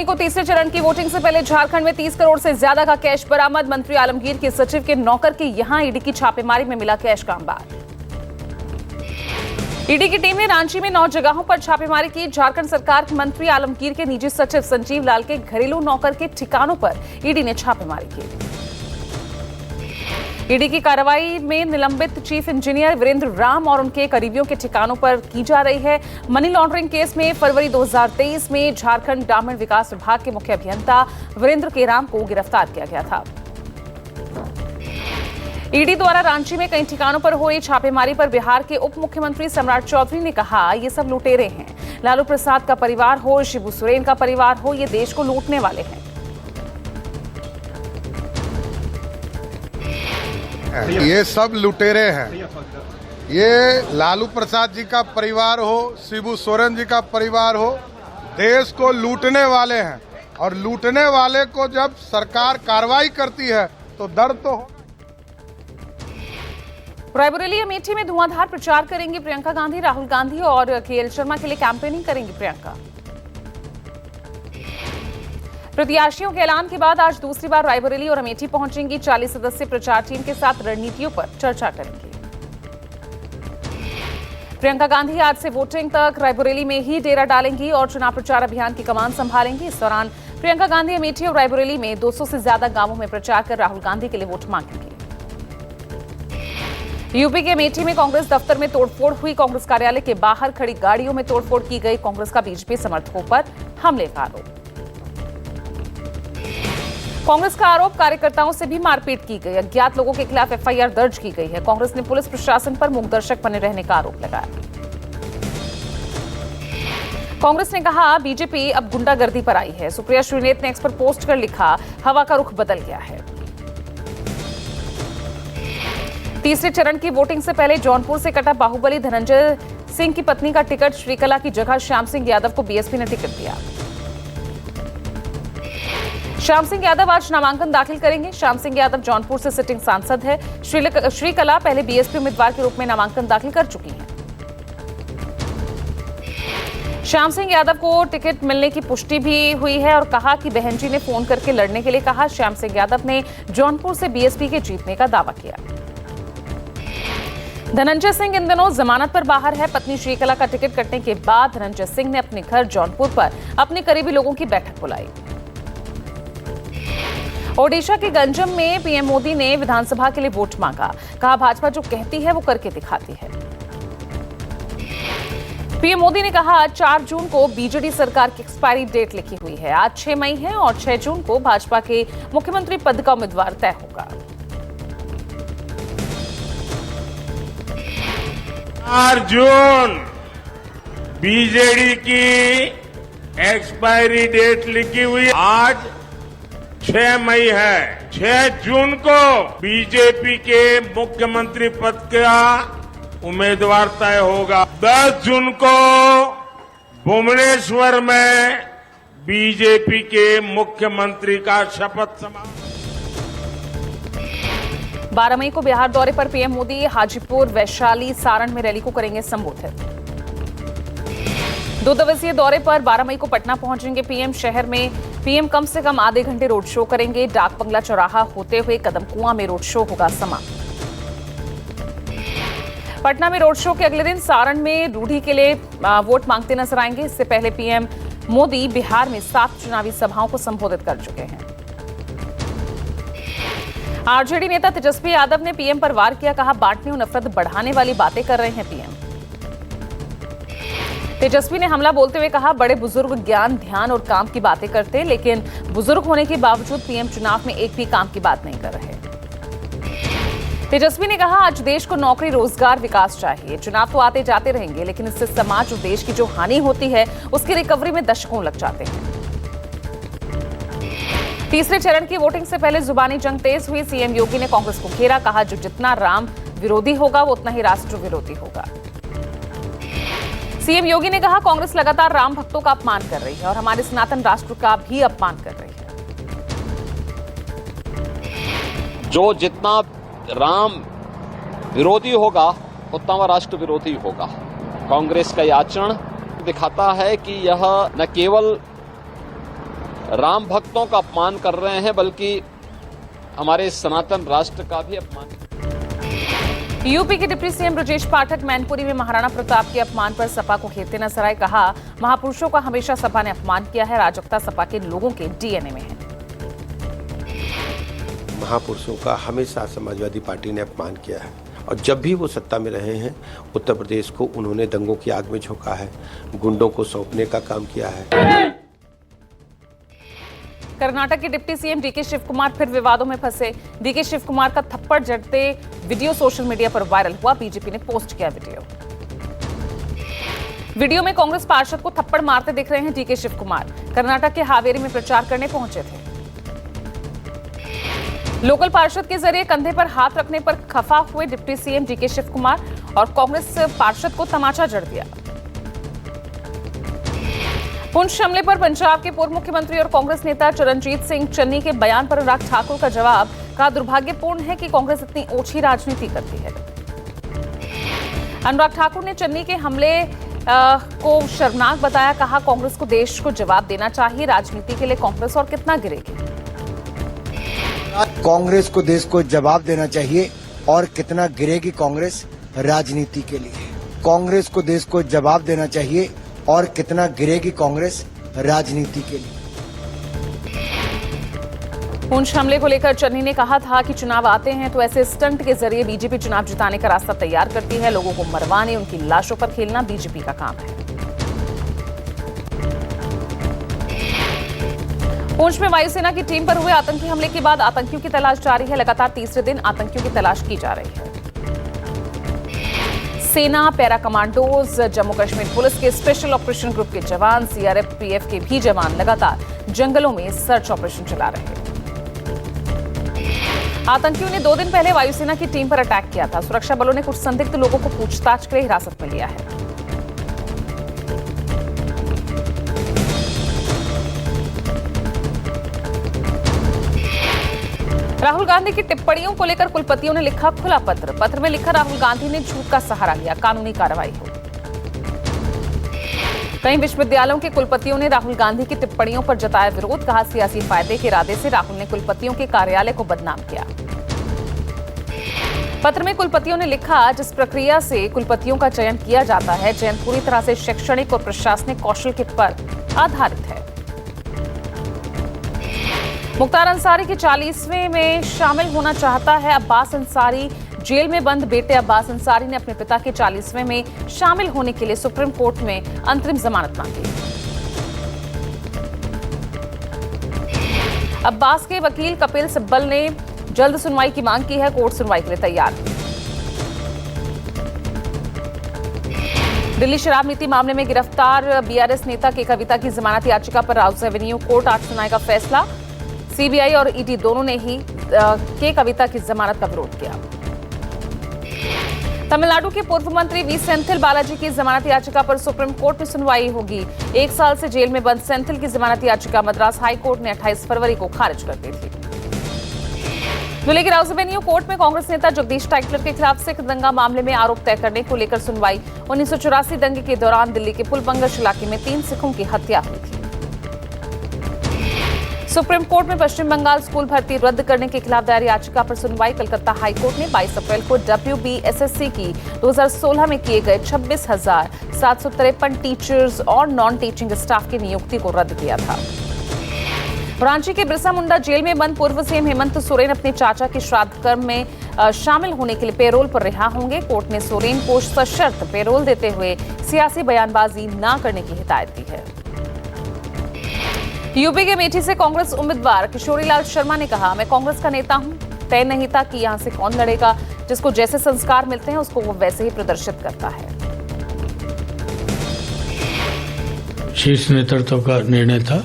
मई को तीसरे चरण की वोटिंग से पहले झारखंड में 30 करोड़ से ज्यादा का कैश बरामद। मंत्री आलमगीर के सचिव के नौकर के यहां ईडी की छापेमारी में मिला कैश का अंबार। ईडी की टीम ने रांची में 9 जगहों पर छापेमारी की। झारखंड सरकार के मंत्री आलमगीर के निजी सचिव संजीव लाल के घरेलू नौकर के ठिकानों पर ईडी ने छापेमारी की। ईडी की कार्रवाई में निलंबित चीफ इंजीनियर वीरेंद्र राम और उनके करीबियों के ठिकानों पर की जा रही है। मनी लॉन्ड्रिंग केस में फरवरी 2023 में झारखंड ग्रामीण विकास विभाग के मुख्य अभियंता वीरेंद्र के राम को गिरफ्तार किया गया था। ईडी द्वारा रांची में कई ठिकानों पर हुई छापेमारी पर बिहार के उप मुख्यमंत्री सम्राट चौधरी ने कहा, ये सब लुटेरे हैं। लालू प्रसाद का परिवार हो, शिबू सोरेन का परिवार हो, ये देश को लूटने वाले हैं। ये सब लुटेरे हैं। ये लालू प्रसाद जी का परिवार हो, शिबू सोरेन जी का परिवार हो, देश को लूटने वाले हैं। और लूटने वाले को जब सरकार कार्रवाई करती है तो डर तो हो। रायबरेली अमेठी में धुआंधार प्रचार करेंगी प्रियंका गांधी। राहुल गांधी और केएल शर्मा के लिए कैंपेनिंग करेंगी प्रियंका। प्रत्याशियों के ऐलान के बाद आज दूसरी बार रायबरेली और अमेठी पहुंचेंगी। 40 सदस्यीय प्रचार टीम के साथ रणनीतियों पर चर्चा करेंगी। प्रियंका गांधी आज से वोटिंग तक रायबरेली में ही डेरा डालेंगी और चुनाव प्रचार अभियान की कमान संभालेंगी। इस दौरान प्रियंका गांधी अमेठी और रायबरेली में 200 से ज्यादा गांवों में प्रचार कर राहुल गांधी के लिए वोट मांगेंगी। यूपी के अमेठी में कांग्रेस दफ्तर में तोड़फोड़ हुई। कांग्रेस कार्यालय के बाहर खड़ी गाड़ियों में तोड़फोड़ की गई। कांग्रेस का बीजेपी समर्थकों पर हमले का आरोप। कांग्रेस का आरोप, कार्यकर्ताओं से भी मारपीट की गई। अज्ञात लोगों के खिलाफ एफआईआर दर्ज की गई है। कांग्रेस ने पुलिस प्रशासन पर मूकदर्शक बने रहने का आरोप लगाया। कांग्रेस ने कहा, बीजेपी अब गुंडागर्दी पर आई है। सुप्रिया श्रीनेत ने एक्स पर पोस्ट कर लिखा, हवा का रुख बदल गया है। तीसरे चरण की वोटिंग से पहले जौनपुर से कटा बाहुबली धनंजय सिंह की पत्नी का टिकट श्रीकला की जगह श्याम सिंह यादव को बीएसपी ने टिकट दिया। श्याम सिंह यादव आज नामांकन दाखिल करेंगे। श्याम सिंह यादव जौनपुर से सिटिंग सांसद है। श्रीकला पहले बीएसपी उम्मीदवार के रूप में नामांकन दाखिल कर चुकी हैं। श्याम सिंह यादव को टिकट मिलने की पुष्टि भी हुई है और कहा कि बहन जी ने फोन करके लड़ने के लिए कहा। श्याम सिंह यादव ने जौनपुर से बीएसपी के जीतने का दावा किया। धनंजय सिंह इन दिनों जमानत पर बाहर है। पत्नी श्रीकला का टिकट कटने के बाद धनंजय सिंह ने अपने घर जौनपुर पर अपने करीबी लोगों की बैठक बुलाई। ओडिशा के गंजम में पीएम मोदी ने विधानसभा के लिए वोट मांगा। कहा, भाजपा जो कहती है वो करके दिखाती है। पीएम मोदी ने कहा, 4 जून को बीजेडी सरकार की एक्सपायरी डेट लिखी हुई है। आज 6 मई है और 6 जून को भाजपा के मुख्यमंत्री पद का उम्मीदवार तय होगा। 4 जून बीजेडी की एक्सपायरी डेट लिखी हुई। आज 6 मई है। 6 जून को बीजेपी के मुख्यमंत्री पद का उम्मीदवार तय होगा। 10 जून को भुवनेश्वर में बीजेपी के मुख्यमंत्री का शपथ समारोह। 12 मई को बिहार दौरे पर पीएम मोदी हाजीपुर, वैशाली, सारण में रैली को करेंगे संबोधित। 2 दिवसीय दौरे पर 12 मई को पटना पहुंचेंगे पीएम। शहर में पीएम कम से कम आधे घंटे रोड शो करेंगे। डाक बंगला चौराहा होते हुए कदम कुआं में रोड शो होगा समाप्त। पटना में रोड शो के अगले दिन सारण में रूढ़ी के लिए वोट मांगते नजर आएंगे। इससे पहले पीएम मोदी बिहार में 7 चुनावी सभाओं को संबोधित कर चुके हैं। आरजेडी नेता तेजस्वी यादव ने पीएम पर वार किया। कहा, बांटने और नफरत बढ़ाने वाली बातें कर रहे हैं पीएम। तेजस्वी ने हमला बोलते हुए कहा, बड़े बुजुर्ग ज्ञान, ध्यान और काम की बातें करते हैं, लेकिन बुजुर्ग होने के बावजूद पीएम चुनाव में एक भी काम की बात नहीं कर रहे। तेजस्वी ने कहा, आज देश को नौकरी, रोजगार, विकास चाहिए। चुनाव तो आते जाते रहेंगे, लेकिन इससे समाज और देश की जो हानि होती है उसकी रिकवरी में दशकों लग जाते हैं। तीसरे चरण की वोटिंग से पहले जुबानी जंग तेज हुई। सीएम योगी ने कांग्रेस को घेरा। कहा, जो जितना राम विरोधी होगा वो उतना ही राष्ट्र विरोधी होगा। सीएम योगी ने कहा, कांग्रेस लगातार राम भक्तों का अपमान कर रही है और हमारे सनातन राष्ट्र का भी अपमान कर रही है। जो जितना राम विरोधी होगा उतना वह राष्ट्र विरोधी होगा। कांग्रेस का यह आचरण दिखाता है कि यह न केवल राम भक्तों का अपमान कर रहे हैं, बल्कि हमारे सनातन राष्ट्र का भी अपमान। यूपी के डिप्टी सीएम ब्रजेश पाठक मैनपुरी में महाराणा प्रताप के अपमान पर सपा को घेरते नजर आए। कहा, महापुरुषों का हमेशा सपा ने अपमान किया है, राजकता सपा के लोगों के डीएनए में है। महापुरुषों का हमेशा समाजवादी पार्टी ने अपमान किया है और जब भी वो सत्ता में रहे हैं उत्तर प्रदेश को उन्होंने दंगों की आग में झोंका है, गुंडों को सौंपने का काम किया है। कर्नाटक के deputy CM DK Shivakumar फिर विवादों में फंसे। डीके शिव कुमार का थप्पड़ जड़ते वीडियो सोशल मीडिया पर वायरल हुआ। बीजेपी ने पोस्ट किया वीडियो में कांग्रेस पार्षद को थप्पड़ मारते दिख रहे हैं डीके शिव कुमार। कर्नाटक के हावेरी में प्रचार करने पहुंचे थे। लोकल पार्षद के जरिए कंधे पर हाथ रखने पर खफा हुए deputy CM DK Shivakumar और कांग्रेस पार्षद को तमाचा जड़ दिया। पुंछ हमले पर पंजाब के पूर्व मुख्यमंत्री और कांग्रेस नेता चरणजीत सिंह चन्नी के बयान पर अनुराग ठाकुर का जवाब। कहा, दुर्भाग्यपूर्ण है कि कांग्रेस इतनी ओछी राजनीति करती है। अनुराग ठाकुर ने चन्नी के हमले को शर्मनाक बताया। कहा, कांग्रेस को देश को जवाब देना चाहिए। राजनीति के लिए कांग्रेस और कितना गिरेगी। कांग्रेस को देश को जवाब देना चाहिए और कितना गिरेगी कांग्रेस राजनीति के लिए। कांग्रेस को देश को जवाब देना चाहिए और कितना गिरेगी कांग्रेस राजनीति के लिए। पुंछ हमले को लेकर चन्नी ने कहा था कि चुनाव आते हैं तो ऐसे स्टंट के जरिए बीजेपी चुनाव जिताने का रास्ता तैयार करती है। लोगों को मरवाने, उनकी लाशों पर खेलना बीजेपी का काम है। पुंछ में वायुसेना की टीम पर हुए आतंकी हमले के बाद आतंकियों की तलाश जारी है। लगातार तीसरे दिन आतंकियों की तलाश की जा रही है। सेना, para commandos, Jammu Kashmir police के स्पेशल ऑपरेशन ग्रुप के जवान, सीआरएफ, पीएफ के भी जवान लगातार जंगलों में सर्च ऑपरेशन चला रहे हैं। आतंकियों ने 2 दिन पहले वायुसेना की टीम पर अटैक किया था। सुरक्षा बलों ने कुछ संदिग्ध लोगों को पूछताछ के लिए हिरासत में लिया है। राहुल गांधी की टिप्पणियों को लेकर कुलपतियों ने लिखा खुला पत्र। पत्र में लिखा, राहुल गांधी ने झूठ का सहारा लिया, कानूनी कार्रवाई हो। कई विश्वविद्यालयों के कुलपतियों ने राहुल गांधी की टिप्पणियों पर जताया विरोध। कहा, सियासी फायदे के इरादे से राहुल ने कुलपतियों के कार्यालय को बदनाम किया। पत्र में कुलपतियों ने लिखा, जिस प्रक्रिया से कुलपतियों का चयन किया जाता है, चयन पूरी तरह से शैक्षणिक और प्रशासनिक कौशल के पर आधारित है। मुख्तार अंसारी के 40वें में शामिल होना चाहता है। अब्बास अंसारी जेल में बंद बेटे अब्बास अंसारी ने अपने पिता के 40वें में शामिल होने के लिए सुप्रीम कोर्ट में अंतरिम जमानत मांगी। अब्बास के वकील कपिल सिब्बल ने जल्द सुनवाई की मांग की है। कोर्ट सुनवाई के लिए तैयार है। दिल्ली शराब नीति मामले में गिरफ्तार बीआरएस नेता के कविता की जमानत याचिका पर राउज एवेन्यू कोर्ट आज सुनाएगा फैसला। सीबीआई और ईडी दोनों ने ही के कविता की जमानत का विरोध किया। तमिलनाडु के पूर्व मंत्री वी सेंथिल बालाजी की जमानत याचिका पर सुप्रीम कोर्ट में सुनवाई होगी। 1 साल से जेल में बंद सेंथिल की जमानत याचिका मद्रास हाई कोर्ट ने 28 फरवरी को खारिज कर दी थी। दिल्ली के राउज एवेन्यू कोर्ट में कांग्रेस नेता जगदीश टाइटलर के खिलाफ सिख दंगा मामले में आरोप तय करने को लेकर सुनवाई। 1984 दंगे के दौरान दिल्ली के पुलबंगश इलाके में 3 सिखों की हत्या हुई थी। सुप्रीम कोर्ट में पश्चिम बंगाल स्कूल भर्ती रद्द करने के खिलाफ दायर याचिका पर सुनवाई। कलकत्ता हाई कोर्ट ने 22 अप्रैल को WBSSC की 2016 में किए गए 26,753 टीचर्स और नॉन टीचिंग स्टाफ की नियुक्ति को रद्द किया था। रांची के बिरसा मुंडा जेल में बंद पूर्व सीएम हेमंत सोरेन अपने चाचा के श्राद्ध कर्म में शामिल होने के लिए पेरोल पर रिहा होंगे। कोर्ट ने सोरेन को सशर्त पेरोल देते हुए सियासी बयानबाजी न करने की हिदायत दी है। यूपी के मेठी से कांग्रेस उम्मीदवार किशोरीलाल शर्मा ने कहा, मैं कांग्रेस का नेता हूं, तय नहीं था कि यहां से कौन लड़ेगा। जिसको जैसे संस्कार मिलते हैं उसको वो वैसे ही प्रदर्शित करता है। शीर्ष नेतृत्व का निर्णय था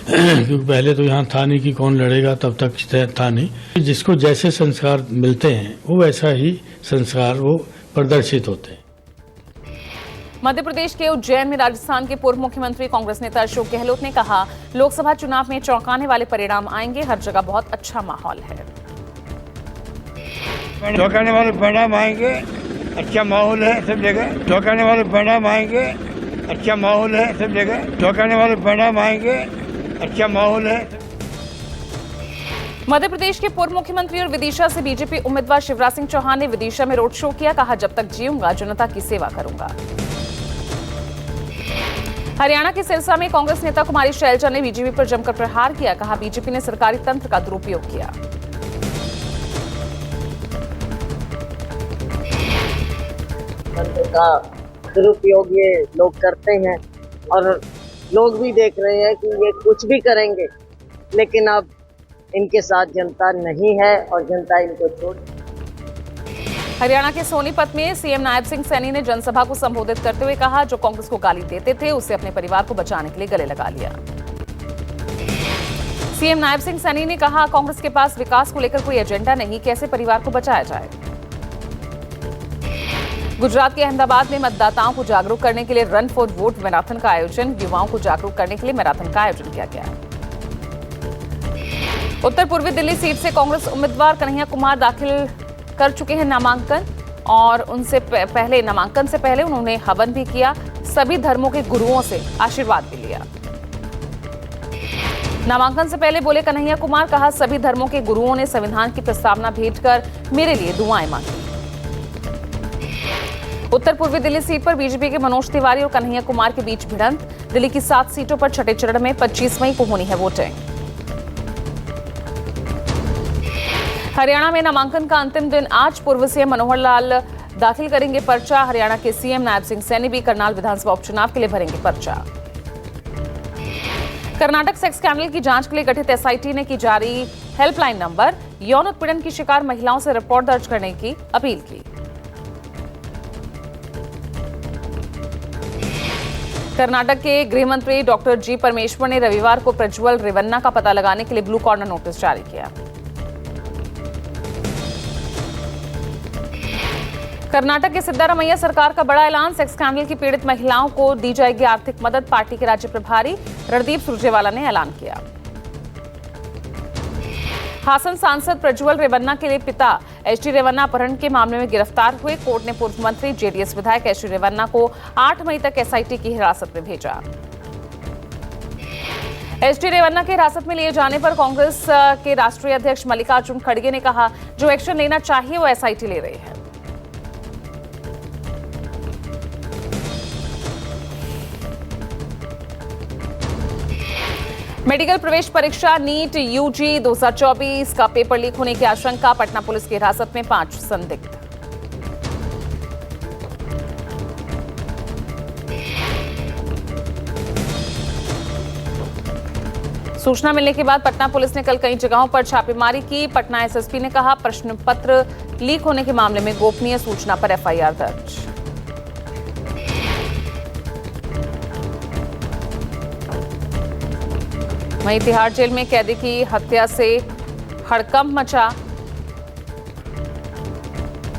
क्योंकि पहले तो यहाँ था नहीं कि कौन लड़ेगा, तब तक था नहीं। जिसको जैसे संस्कार मिलते हैं वो वैसा ही संस्कार वो प्रदर्शित होते हैं। मध्य प्रदेश के उज्जैन में राजस्थान के पूर्व मुख्यमंत्री कांग्रेस नेता अशोक गहलोत ने कहा, लोकसभा चुनाव में चौंकाने वाले परिणाम आएंगे। हर जगह बहुत अच्छा माहौल है। चौंकाने वाले परिणाम आएंगे, अच्छा माहौल है सब जगह। चौंकाने वाले परिणाम आएंगे, अच्छा माहौल है सब जगह। चौंकाने वाले परिणाम आएंगे, अच्छा माहौल है। मध्य प्रदेश के पूर्व मुख्यमंत्री और विदिशा से बीजेपी उम्मीदवार शिवराज सिंह चौहान ने विदिशा में रोड शो किया। कहा, जब तक जीऊंगा जनता की सेवा करूंगा। हरियाणा के सिरसा में कांग्रेस नेता कुमारी शैलजा ने बीजेपी पर जमकर प्रहार किया। कहा, बीजेपी ने सरकारी तंत्र का दुरुपयोग किया। तंत्र का दुरुपयोग ये लोग करते हैं और लोग भी देख रहे हैं कि ये कुछ भी करेंगे, लेकिन अब इनके साथ जनता नहीं है और जनता इनको छोड़। हरियाणा के सोनीपत में सीएम नायब सिंह सैनी ने जनसभा को संबोधित करते हुए कहा, जो कांग्रेस को गाली देते थे उसे अपने परिवार को बचाने के लिए गले लगा लिया। सीएम नायब सिंह सैनी ने कहा, कांग्रेस के पास विकास को लेकर कोई एजेंडा नहीं, कैसे परिवार को बचाया जाए। गुजरात के अहमदाबाद में मतदाताओं को जागरूक करने के लिए रन फॉर वोट मैराथन का आयोजन। युवाओं को जागरूक करने के लिए मैराथन का आयोजन किया गया। उत्तर पूर्वी दिल्ली सीट से कांग्रेस उम्मीदवार कन्हैया कुमार दाखिल कर चुके हैं नामांकन और उनसे पहले नामांकन से पहले उन्होंने हवन भी किया। सभी धर्मों के गुरुओं से आशीर्वाद भी लिया। नामांकन से पहले बोले कन्हैया कुमार, कहा, सभी धर्मों के गुरुओं ने संविधान की प्रस्तावना भेंटकर मेरे लिए दुआएं मांगी। उत्तर पूर्वी दिल्ली सीट पर बीजेपी के मनोज तिवारी और कन्हैया कुमार के बीच भिड़ंत। दिल्ली की 7 सीटों पर छठे चरण में 25 मई को होनी है वोटिंग। हरियाणा में नामांकन का अंतिम दिन आज। पूर्व सीएम मनोहर लाल दाखिल करेंगे पर्चा। हरियाणा के सीएम नायब सिंह सैनी भी करनाल विधानसभा उपचुनाव के लिए भरेंगे पर्चा। कर्नाटक सेक्स स्कैंडल की जांच के लिए गठित एसआईटी ने की जारी हेल्पलाइन नंबर। यौन उत्पीड़न की शिकार महिलाओं से रिपोर्ट दर्ज करने की अपील की। कर्नाटक के गृह मंत्री डॉक्टर जी परमेश्वर ने रविवार को प्रज्वल रेवन्ना का पता लगाने के लिए ब्लू कॉर्नर नोटिस जारी किया। कर्नाटक के सिद्धारमैया सरकार का बड़ा ऐलान। सेक्स स्कैंडल की पीड़ित महिलाओं को दी जाएगी आर्थिक मदद। पार्टी के राज्य प्रभारी रणदीप सुरजेवाला ने ऐलान किया। हासन सांसद प्रज्वल रेवन्ना के लिए पिता एचडी रेवन्ना अपहरण के मामले में गिरफ्तार हुए। कोर्ट ने पूर्व मंत्री जेडीएस विधायक एचडी रेवन्ना को 8 मई तक एसआईटी की हिरासत में भेजा। एचडी रेवन्ना के हिरासत में लिए जाने पर कांग्रेस के राष्ट्रीय अध्यक्ष मल्लिकार्जुन खड़गे ने कहा, जो एक्शन लेना चाहिए वो एसआईटी ले रही है। मेडिकल प्रवेश परीक्षा नीट यूजी 2024 का पेपर लीक होने की आशंका। पटना पुलिस की हिरासत में 5 संदिग्ध। सूचना मिलने के बाद पटना पुलिस ने कल कई जगहों पर छापेमारी की। पटना एसएसपी ने कहा, प्रश्न पत्र लीक होने के मामले में गोपनीय सूचना पर एफआईआर दर्ज। वहीं तिहाड़ जेल में कैदी की हत्या से हड़कंप मचा।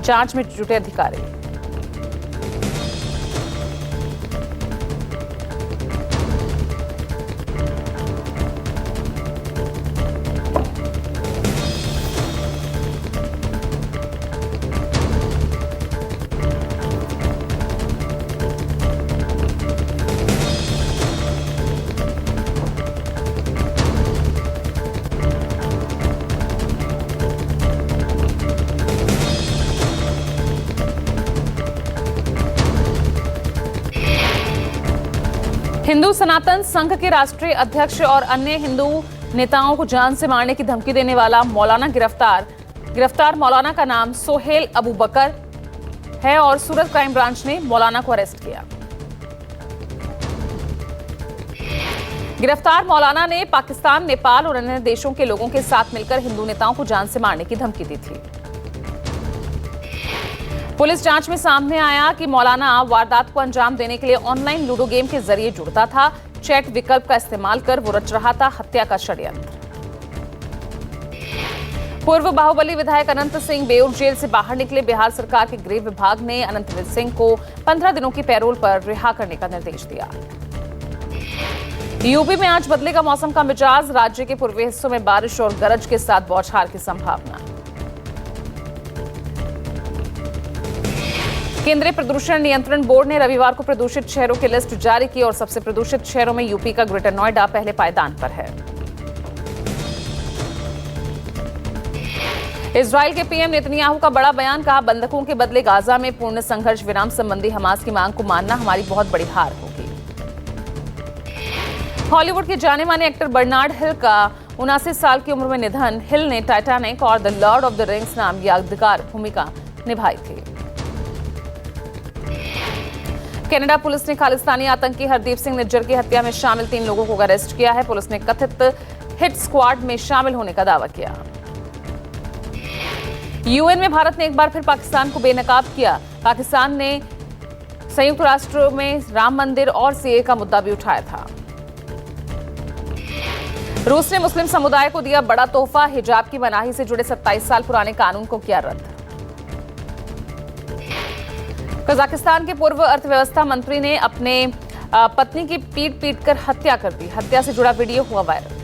जांच में जुटे अधिकारी। हिंदू सनातन संघ के राष्ट्रीय अध्यक्ष और अन्य हिंदू नेताओं को जान से मारने की धमकी देने वाला मौलाना गिरफ्तार मौलाना का नाम सोहेल अबू बकर है और सूरत क्राइम ब्रांच ने मौलाना को अरेस्ट किया। गिरफ्तार मौलाना ने पाकिस्तान, नेपाल और अन्य देशों के लोगों के साथ मिलकर हिंदू नेताओं को जान से मारने की धमकी दी थी। पुलिस जांच में सामने आया कि मौलाना वारदात को अंजाम देने के लिए ऑनलाइन लूडो गेम के जरिए जुड़ता था। चैट विकल्प का इस्तेमाल कर वो रच रहा था हत्या का षड्यंत्र। पूर्व बाहुबली विधायक अनंत सिंह बेऊर जेल से बाहर निकले। बिहार सरकार के गृह विभाग ने अनंत सिंह को 15 दिनों की पैरोल पर रिहा करने का निर्देश दिया। यूपी में आज बदलेगा मौसम का मिजाज। राज्य के पूर्वी हिस्सों में बारिश और गरज के साथ बौछार की संभावना। केंद्रीय प्रदूषण नियंत्रण बोर्ड ने रविवार को प्रदूषित शहरों की लिस्ट जारी की और सबसे प्रदूषित शहरों में यूपी का ग्रेटर नोएडा पहले पायदान पर है। इजराइल के पीएम नेतन्याहू का बड़ा बयान, कहा बंधकों के बदले गाजा में पूर्ण संघर्ष विराम संबंधी हमास की मांग को मानना हमारी बहुत बड़ी हार होगी। हॉलीवुड के जाने माने एक्टर बर्नार्ड हिल का 79 साल की उम्र में निधन। हिल ने टाइटैनिक और the Lord of the rings नाम यादगार भूमिका निभाई थी। कनाडा पुलिस ने खालिस्तानी आतंकी हरदीप सिंह निज्जर की हत्या में शामिल 3 लोगों को अरेस्ट किया है। पुलिस ने कथित हिट स्क्वाड में शामिल होने का दावा किया। यूएन में भारत ने एक बार फिर पाकिस्तान को बेनकाब किया। पाकिस्तान ने संयुक्त राष्ट्र में राम मंदिर और सीए का मुद्दा भी उठाया था। रूस ने मुस्लिम समुदाय को दिया बड़ा तोहफा, हिजाब की मनाही से जुड़े 27 साल पुराने कानून को किया रद्द। कजाकिस्तान के पूर्व अर्थव्यवस्था मंत्री ने अपने पत्नी की पीट कर हत्या कर दी। हत्या से जुड़ा वीडियो हुआ वायरल।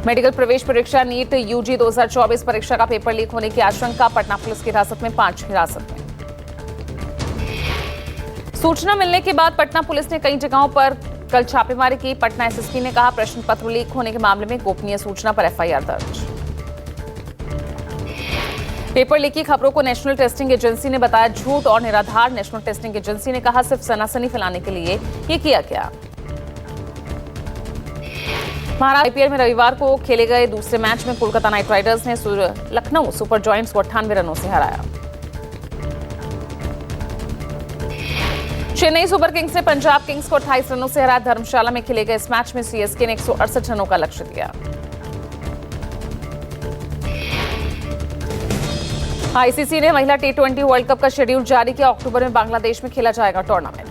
मेडिकल प्रवेश परीक्षा नीट यूजी 2024 परीक्षा का पेपर लीक होने की आशंका। पटना पुलिस की हिरासत में 5 हिरासत में। सूचना मिलने के बाद पटना पुलिस ने कई जगहों पर कल छापेमारी की। पटना एसएसपी ने कहा प्रश्न पत्र लीक होने के मामले में गोपनीय सूचना पर एफआईआर दर्ज। पेपर लीक की खबरों को नेशनल टेस्टिंग एजेंसी ने बताया झूठ और निराधार। नेशनल टेस्टिंग एजेंसी ने कहा सिर्फ सनसनी फैलाने के लिए ये किया गया। महाराष्ट्र आईपीएल में रविवार को खेले गए दूसरे मैच में कोलकाता नाइट राइडर्स ने लखनऊ सुपर जॉयंट्स को 98 रनों से हराया। चेन्नई सुपर किंग्स ने पंजाब किंग्स को 28 रनों से हराया। धर्मशाला में खेले गए इस मैच में सीएसके ने 168 रनों का लक्ष्य दिया। आईसीसी ने महिला T20 वर्ल्ड कप का शेड्यूल जारी किया। अक्टूबर में बांग्लादेश में खेला जाएगा टूर्नामेंट।